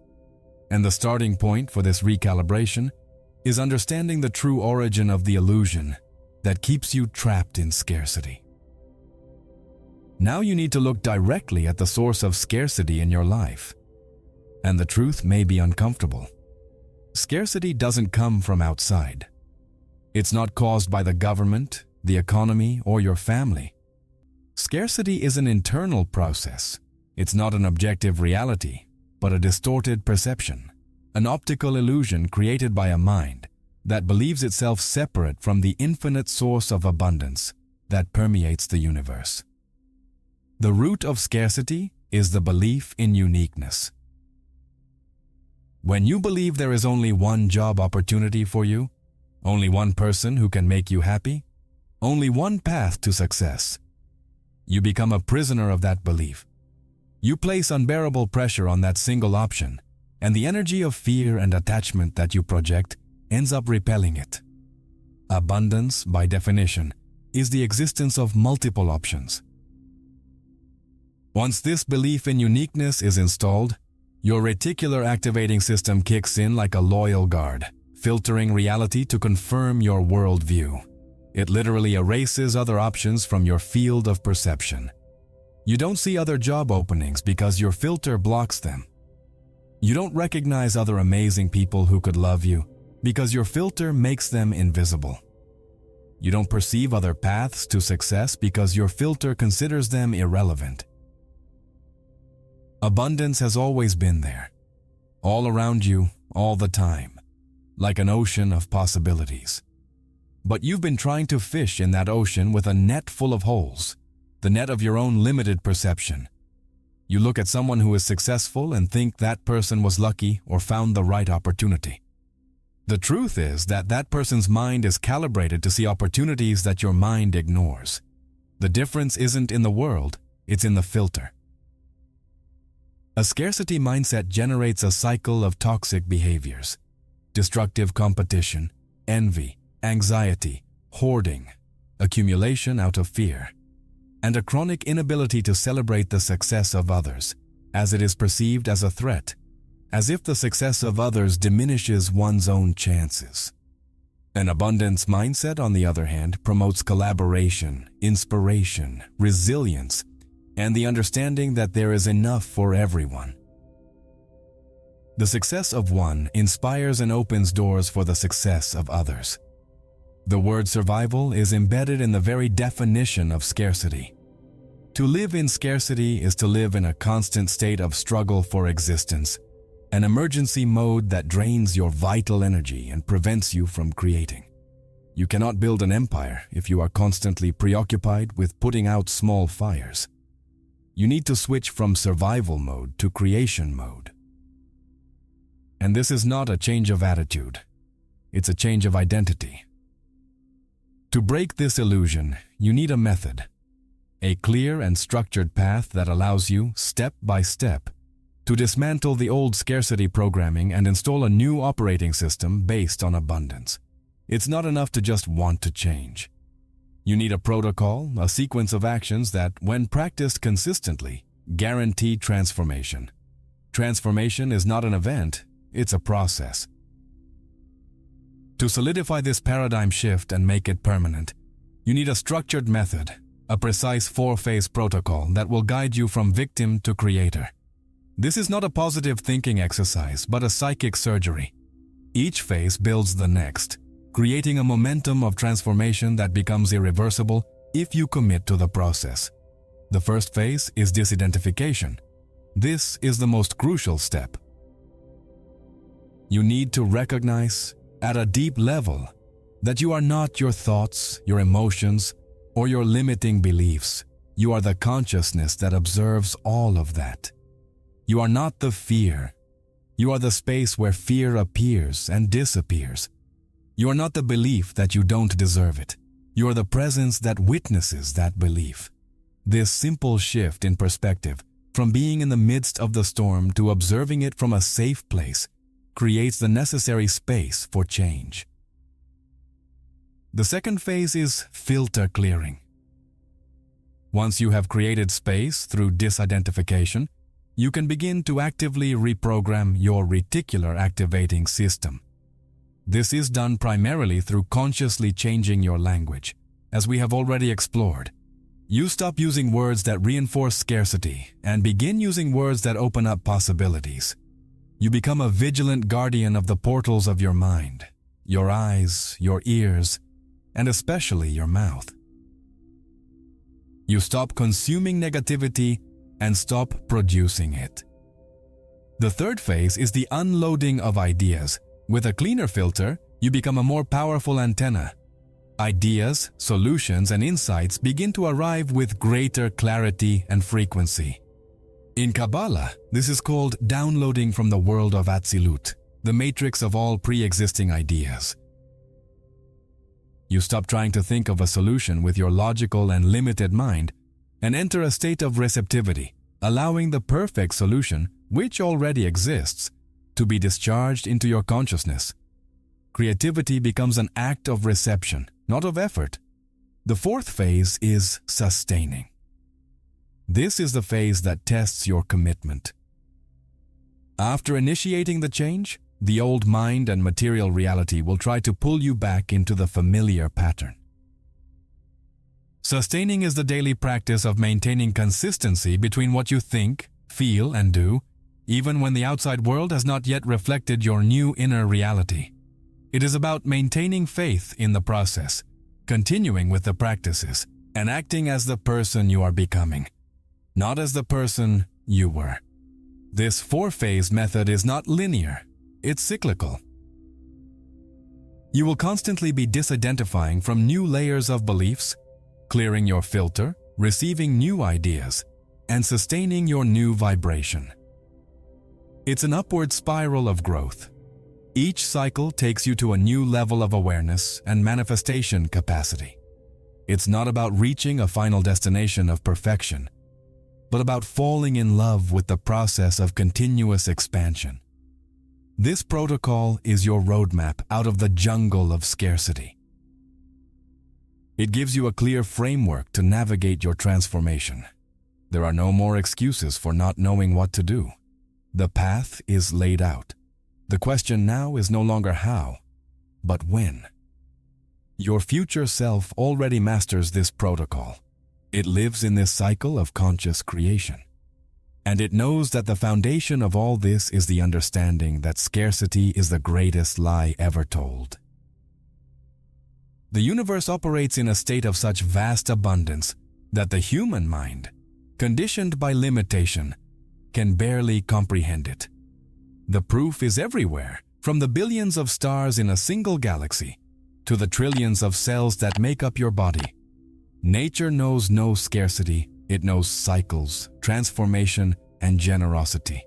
And the starting point for this recalibration is understanding the true origin of the illusion that keeps you trapped in scarcity. Now you need to look directly at the source of scarcity in your life. And the truth may be uncomfortable. Scarcity doesn't come from outside. It's not caused by the government, the economy, or your family. Scarcity is an internal process. It's not an objective reality, but a distorted perception, an optical illusion created by a mind that believes itself separate from the infinite source of abundance that permeates the universe. The root of scarcity is the belief in uniqueness. When you believe there is only one job opportunity for you, only one person who can make you happy, only one path to success, you become a prisoner of that belief. You place unbearable pressure on that single option, and the energy of fear and attachment that you project ends up repelling it. Abundance, by definition, is the existence of multiple options. Once this belief in uniqueness is installed, your reticular activating system kicks in like a loyal guard, filtering reality to confirm your worldview. It literally erases other options from your field of perception. You don't see other job openings because your filter blocks them. You don't recognize other amazing people who could love you because your filter makes them invisible. You don't perceive other paths to success because your filter considers them irrelevant. Abundance has always been there, all around you, all the time, like an ocean of possibilities. But you've been trying to fish in that ocean with a net full of holes, the net of your own limited perception. You look at someone who is successful and think that person was lucky or found the right opportunity. The truth is that that person's mind is calibrated to see opportunities that your mind ignores. The difference isn't in the world, it's in the filter. A scarcity mindset generates a cycle of toxic behaviors: destructive competition, envy, anxiety, hoarding, accumulation out of fear, and a chronic inability to celebrate the success of others, as it is perceived as a threat, as if the success of others diminishes one's own chances. An abundance mindset, on the other hand, promotes collaboration, inspiration, resilience, and the understanding that there is enough for everyone. The success of one inspires and opens doors for the success of others. The word survival is embedded in the very definition of scarcity. To live in scarcity is to live in a constant state of struggle for existence, an emergency mode that drains your vital energy and prevents you from creating. You cannot build an empire if you are constantly preoccupied with putting out small fires. You need to switch from survival mode to creation mode. And this is not a change of attitude. It's a change of identity. To break this illusion, you need a method, a clear and structured path that allows you, step by step, to dismantle the old scarcity programming and install a new operating system based on abundance. It's not enough to just want to change. You need a protocol, a sequence of actions that, when practiced consistently, guarantee transformation. Transformation is not an event, it's a process. To solidify this paradigm shift and make it permanent, you need a structured method, a precise 4-phase protocol that will guide you from victim to creator. This is not a positive thinking exercise, but a psychic surgery. Each phase builds the next, creating a momentum of transformation that becomes irreversible if you commit to the process. The first phase is disidentification. This is the most crucial step. You need to recognize, at a deep level, that you are not your thoughts, your emotions, or your limiting beliefs. You are the consciousness that observes all of that. You are not the fear. You are the space where fear appears and disappears. You are not the belief that you don't deserve it. You are the presence that witnesses that belief. This simple shift in perspective, from being in the midst of the storm to observing it from a safe place, creates the necessary space for change. The second phase is filter clearing. Once you have created space through disidentification, you can begin to actively reprogram your reticular activating system. This is done primarily through consciously changing your language, as we have already explored. You stop using words that reinforce scarcity and begin using words that open up possibilities. You become a vigilant guardian of the portals of your mind, your eyes, your ears, and especially your mouth. You stop consuming negativity and stop producing it. The third phase is the unloading of ideas. With a cleaner filter, you become a more powerful antenna. Ideas, solutions, and insights begin to arrive with greater clarity and frequency. In Kabbalah, this is called downloading from the world of Atzilut, the matrix of all pre-existing ideas. You stop trying to think of a solution with your logical and limited mind and enter a state of receptivity, allowing the perfect solution, which already exists, to be discharged into your consciousness. Creativity becomes an act of reception, not of effort. The fourth phase is sustaining. This is the phase that tests your commitment. After initiating the change, the old mind and material reality will try to pull you back into the familiar pattern. Sustaining is the daily practice of maintaining consistency between what you think, feel, and do, even when the outside world has not yet reflected your new inner reality. It is about maintaining faith in the process, continuing with the practices, and acting as the person you are becoming, not as the person you were. This four-phase method is not linear, it's cyclical. You will constantly be disidentifying from new layers of beliefs, clearing your filter, receiving new ideas, and sustaining your new vibration. It's an upward spiral of growth. Each cycle takes you to a new level of awareness and manifestation capacity. It's not about reaching a final destination of perfection, but about falling in love with the process of continuous expansion. This protocol is your roadmap out of the jungle of scarcity. It gives you a clear framework to navigate your transformation. There are no more excuses for not knowing what to do. The path is laid out. The question now is no longer how, but when. Your future self already masters this protocol. It lives in this cycle of conscious creation. And it knows that the foundation of all this is the understanding that scarcity is the greatest lie ever told. The universe operates in a state of such vast abundance that the human mind, conditioned by limitation, can barely comprehend it. The proof is everywhere, from the billions of stars in a single galaxy to the trillions of cells that make up your body. Nature knows no scarcity, it knows cycles, transformation, and generosity.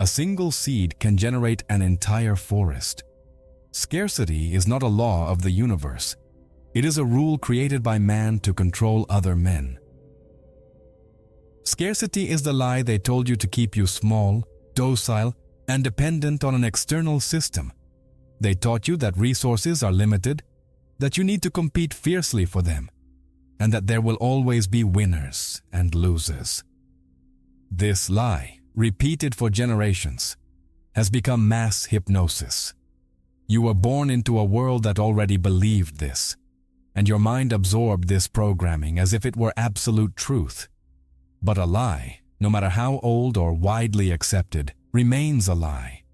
A single seed can generate an entire forest. Scarcity is not a law of the universe. It is a rule created by man to control other men. Scarcity is the lie they told you to keep you small, docile, and dependent on an external system. They taught you that resources are limited, that you need to compete fiercely for them, and that there will always be winners and losers. This lie, repeated for generations, has become mass hypnosis. You were born into a world that already believed this, and your mind absorbed this programming as if it were absolute truth. But a lie, no matter how old or widely accepted, remains a lie.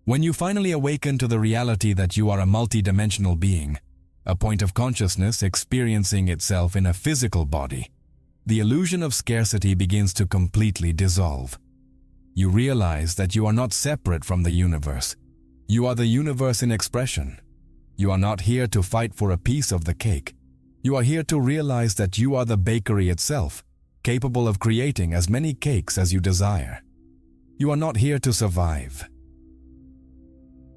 When you finally awaken to the reality that you are a multidimensional being, a point of consciousness experiencing itself in a physical body, the illusion of scarcity begins to completely dissolve. You realize that you are not separate from the universe. You are the universe in expression. You are not here to fight for a piece of the cake. You are here to realize that you are the bakery itself, capable of creating as many cakes as you desire. You are not here to survive.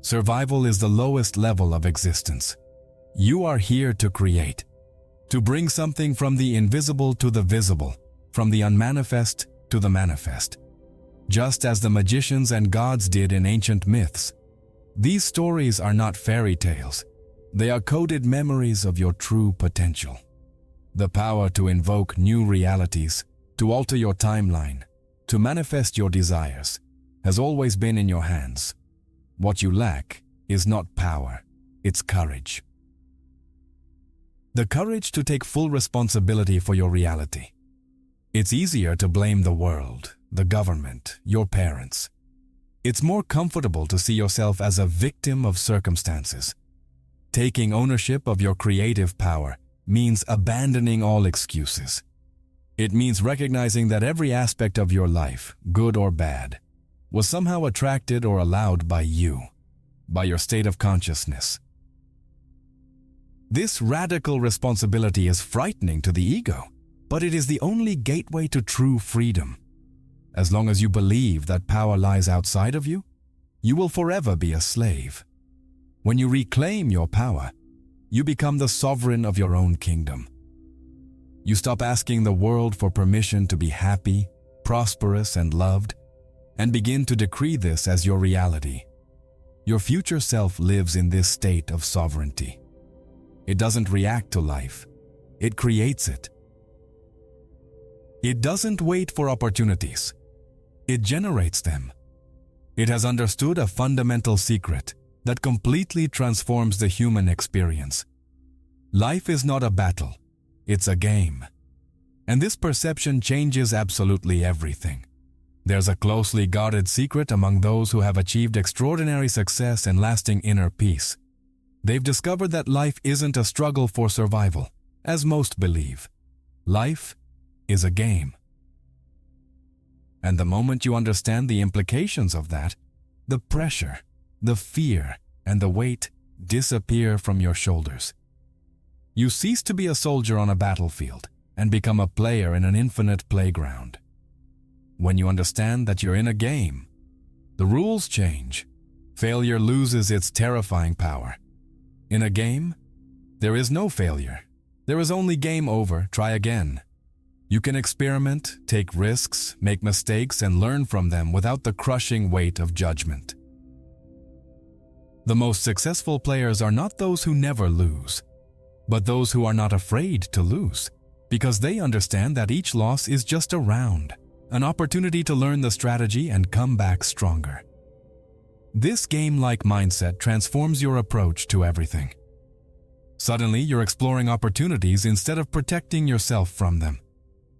Survival is the lowest level of existence. You are here to create, to bring something from the invisible to the visible, from the unmanifest to the manifest. Just as the magicians and gods did in ancient myths, these stories are not fairy tales. They are coded memories of your true potential. The power to invoke new realities, to alter your timeline, to manifest your desires, has always been in your hands. What you lack is not power, it's courage. The courage to take full responsibility for your reality. It's easier to blame the world, the government, your parents. It's more comfortable to see yourself as a victim of circumstances. Taking ownership of your creative power means abandoning all excuses. It means recognizing that every aspect of your life, good or bad, was somehow attracted or allowed by you, by your state of consciousness. This radical responsibility is frightening to the ego, but it is the only gateway to true freedom. As long as you believe that power lies outside of you, you will forever be a slave. When you reclaim your power, you become the sovereign of your own kingdom. You stop asking the world for permission to be happy, prosperous, and loved, and begin to decree this as your reality. Your future self lives in this state of sovereignty. It doesn't react to life. It creates it. It doesn't wait for opportunities. It generates them. It has understood a fundamental secret that completely transforms the human experience. Life is not a battle. It's a game. And this perception changes absolutely everything. There's a closely guarded secret among those who have achieved extraordinary success and lasting inner peace. They've discovered that life isn't a struggle for survival, as most believe. Life is a game. And the moment you understand the implications of that, the pressure, the fear, and the weight disappear from your shoulders. You cease to be a soldier on a battlefield and become a player in an infinite playground. When you understand that you're in a game, the rules change. Failure loses its terrifying power. In a game, there is no failure. There is only game over, try again. You can experiment, take risks, make mistakes, and learn from them without the crushing weight of judgment. The most successful players are not those who never lose, but those who are not afraid to lose, because they understand that each loss is just a round, an opportunity to learn the strategy and come back stronger. This game-like mindset transforms your approach to everything. Suddenly, you're exploring opportunities instead of protecting yourself from them.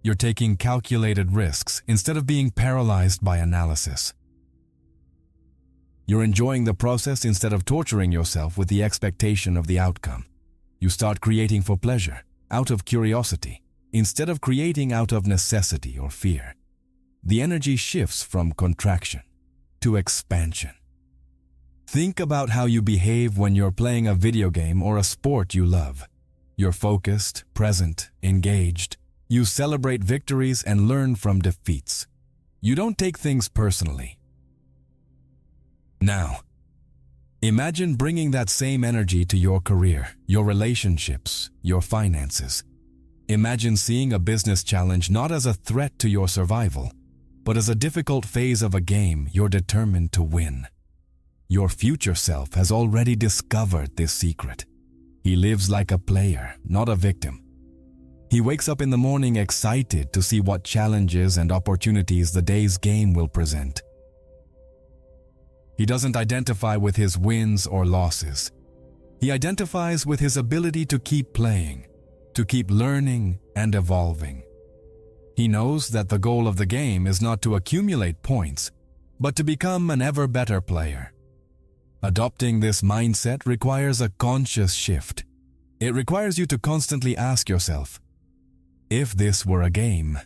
You're taking calculated risks instead of being paralyzed by analysis. You're enjoying the process instead of torturing yourself with the expectation of the outcome. You start creating for pleasure, out of curiosity, instead of creating out of necessity or fear. The energy shifts from contraction to expansion. Think about how you behave when you're playing a video game or a sport you love. You're focused, present, engaged. You celebrate victories and learn from defeats. You don't take things personally. Now, imagine bringing that same energy to your career, your relationships, your finances. Imagine seeing a business challenge not as a threat to your survival, but as a difficult phase of a game you're determined to win. Your future self has already discovered this secret. He lives like a player, not a victim. He wakes up in the morning excited to see what challenges and opportunities the day's game will present. He doesn't identify with his wins or losses. He identifies with his ability to keep playing, to keep learning and evolving. He knows that the goal of the game is not to accumulate points, but to become an ever better player. Adopting this mindset requires a conscious shift. It requires you to constantly ask yourself, if this were a game,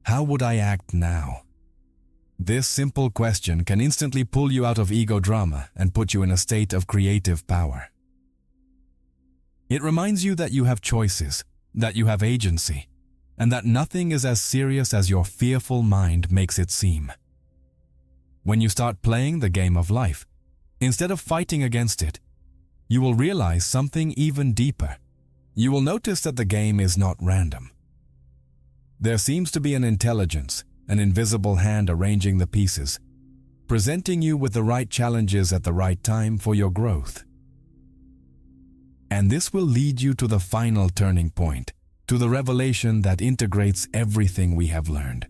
how would I act now? This simple question can instantly pull you out of ego drama and put you in a state of creative power. It reminds you that you have choices, that you have agency, and that nothing is as serious as your fearful mind makes it seem. When you start playing the game of life, instead of fighting against it, you will realize something even deeper. You will notice that the game is not random. There seems to be an intelligence, an invisible hand arranging the pieces, presenting you with the right challenges at the right time for your growth. And this will lead you to the final turning point, to the revelation that integrates everything we have learned.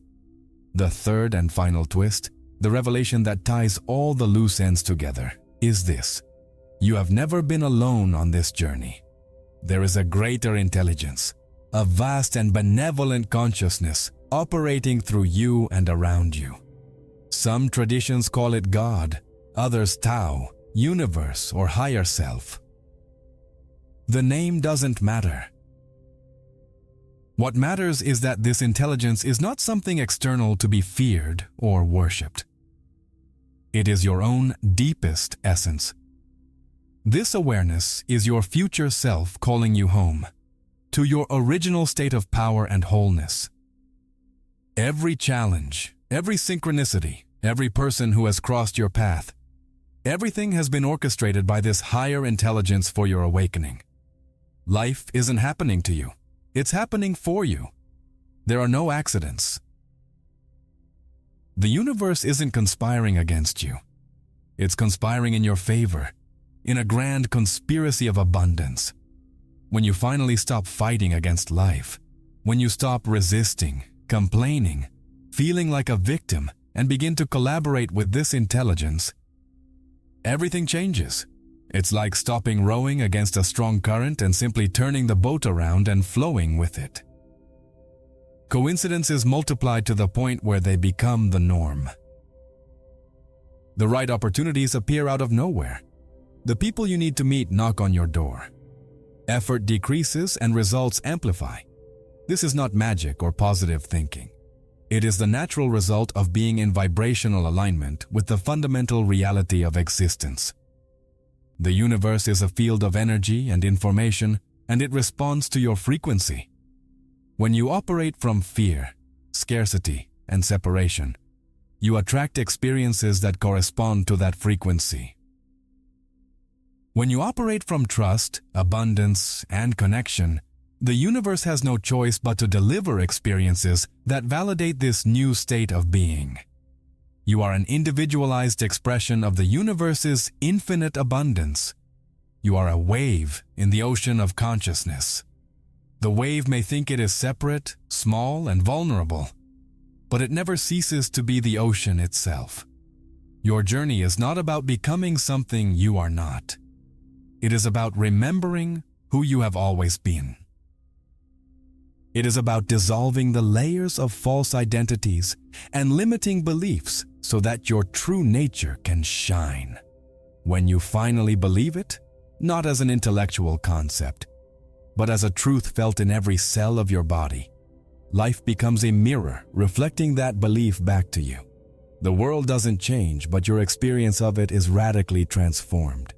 The third and final twist, the revelation that ties all the loose ends together, is this: you have never been alone on this journey. There is a greater intelligence, a vast and benevolent consciousness operating through you and around you. Some traditions call it God, others Tao, universe, or higher self. The name doesn't matter. What matters is that this intelligence is not something external to be feared or worshipped. It is your own deepest essence. This awareness is your future self calling you home, to your original state of power and wholeness. Every challenge, Every synchronicity, every person who has crossed your path, everything has been orchestrated by this higher intelligence for your awakening. Life isn't happening to you. It's happening for you. There are no accidents. The universe isn't conspiring against you. It's conspiring in your favor, in a grand conspiracy of abundance. When you finally stop fighting against life, when you stop resisting, complaining, feeling like a victim, and begin to collaborate with this intelligence, everything changes. It's like stopping rowing against a strong current and simply turning the boat around and flowing with it. Coincidences multiply to the point where they become the norm. The right opportunities appear out of nowhere. The people you need to meet knock on your door. Effort decreases and results amplify. This is not magic or positive thinking. It is the natural result of being in vibrational alignment with the fundamental reality of existence. The universe is a field of energy and information, and it responds to your frequency. When you operate from fear, scarcity, and separation, you attract experiences that correspond to that frequency. When you operate from trust, abundance, and connection, the universe has no choice but to deliver experiences that validate this new state of being. You are an individualized expression of the universe's infinite abundance. You are a wave in the ocean of consciousness. The wave may think it is separate, small, and vulnerable, but it never ceases to be the ocean itself. Your journey is not about becoming something you are not. It is about remembering who you have always been. It is about dissolving the layers of false identities and limiting beliefs so that your true nature can shine. When you finally believe it, not as an intellectual concept, but as a truth felt in every cell of your body, life becomes a mirror reflecting that belief back to you. The world doesn't change, but your experience of it is radically transformed.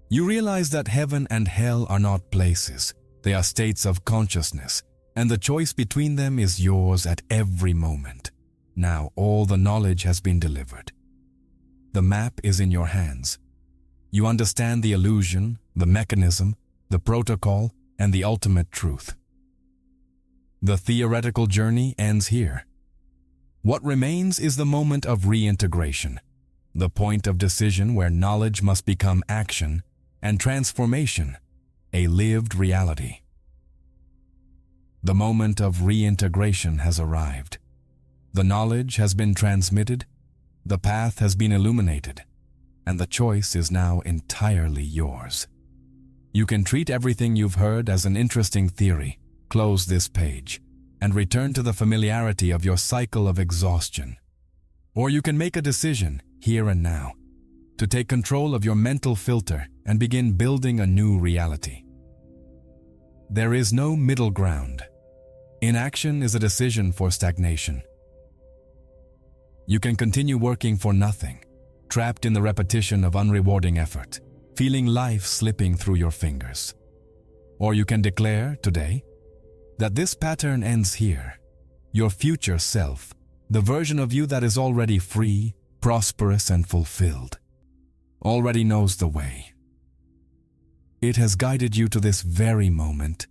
You realize that heaven and hell are not places. They are states of consciousness, and the choice between them is yours at every moment. Now all the knowledge has been delivered. The map is in your hands. You understand the illusion, the mechanism, the protocol, and the ultimate truth. The theoretical journey ends here. What remains is the moment of reintegration, the point of decision where knowledge must become action and transformation, a lived reality. The moment of reintegration has arrived. The knowledge has been transmitted, the path has been illuminated, and the choice is now entirely yours. You can treat everything you've heard as an interesting theory, close this page, and return to the familiarity of your cycle of exhaustion. Or you can make a decision, here and now, to take control of your mental filter and begin building a new reality. There is no middle ground. Inaction is a decision for stagnation. You can continue working for nothing, trapped in the repetition of unrewarding effort, feeling life slipping through your fingers. Or you can declare today that this pattern ends here. Your future self, the version of you that is already free, prosperous, and fulfilled, already knows the way. It has guided you to this very moment,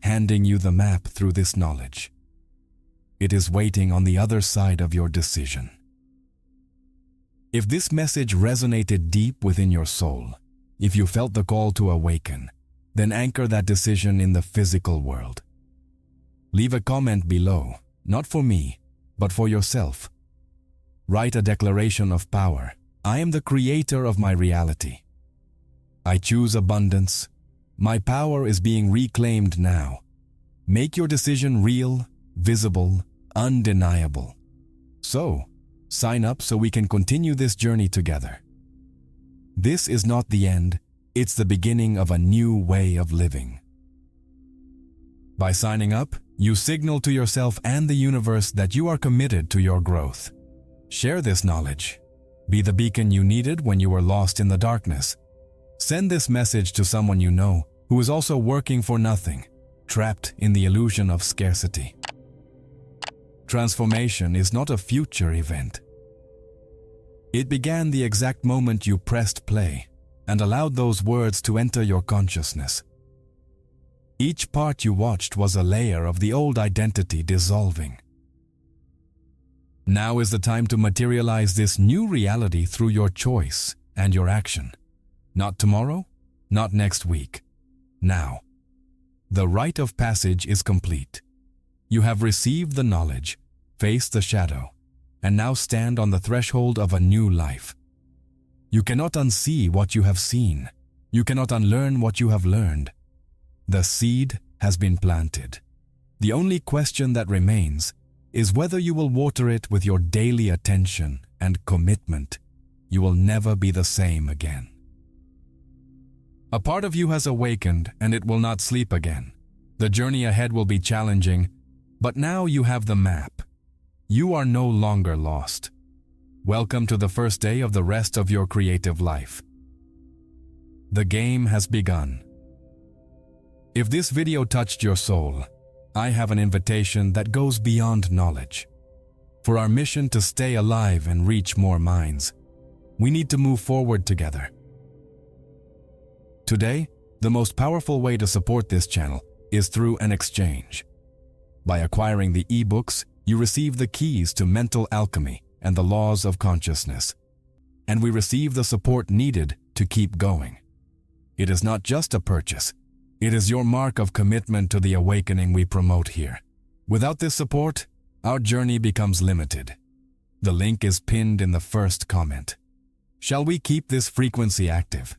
handing you the map through this knowledge. It is waiting on the other side of your decision. If this message resonated deep within your soul, if you felt the call to awaken, then anchor that decision in the physical world. Leave a comment below, not for me, but for yourself. Write a declaration of power. I am the creator of my reality. I choose abundance. My power is being reclaimed now. Make your decision real, visible, undeniable. So, sign up so we can continue this journey together. This is not the end, it's the beginning of a new way of living. By signing up, you signal to yourself and the universe that you are committed to your growth. Share this knowledge. Be the beacon you needed when you were lost in the darkness. Send this message to someone you know who is also working for nothing, trapped in the illusion of scarcity. Transformation is not a future event. It began the exact moment you pressed play and allowed those words to enter your consciousness. Each part you watched was a layer of the old identity dissolving. Now is the time to materialize this new reality through your choice and your action. Not tomorrow, not next week. Now. The rite of passage is complete. You have received the knowledge, faced the shadow, and now stand on the threshold of a new life. You cannot unsee what you have seen. You cannot unlearn what you have learned. The seed has been planted. The only question that remains is whether you will water it with your daily attention and commitment. You will never be the same again. A part of you has awakened and it will not sleep again. The journey ahead will be challenging, but now you have the map. You are no longer lost. Welcome to the first day of the rest of your creative life. The game has begun. If this video touched your soul, I have an invitation that goes beyond knowledge. For our mission to stay alive and reach more minds, we need to move forward together. Today, the most powerful way to support this channel is through an exchange. By acquiring the ebooks, you receive the keys to mental alchemy and the laws of consciousness, and we receive the support needed to keep going. It is not just a purchase. It is your mark of commitment to the awakening we promote here. Without this support, our journey becomes limited. The link is pinned in the first comment. Shall we keep this frequency active?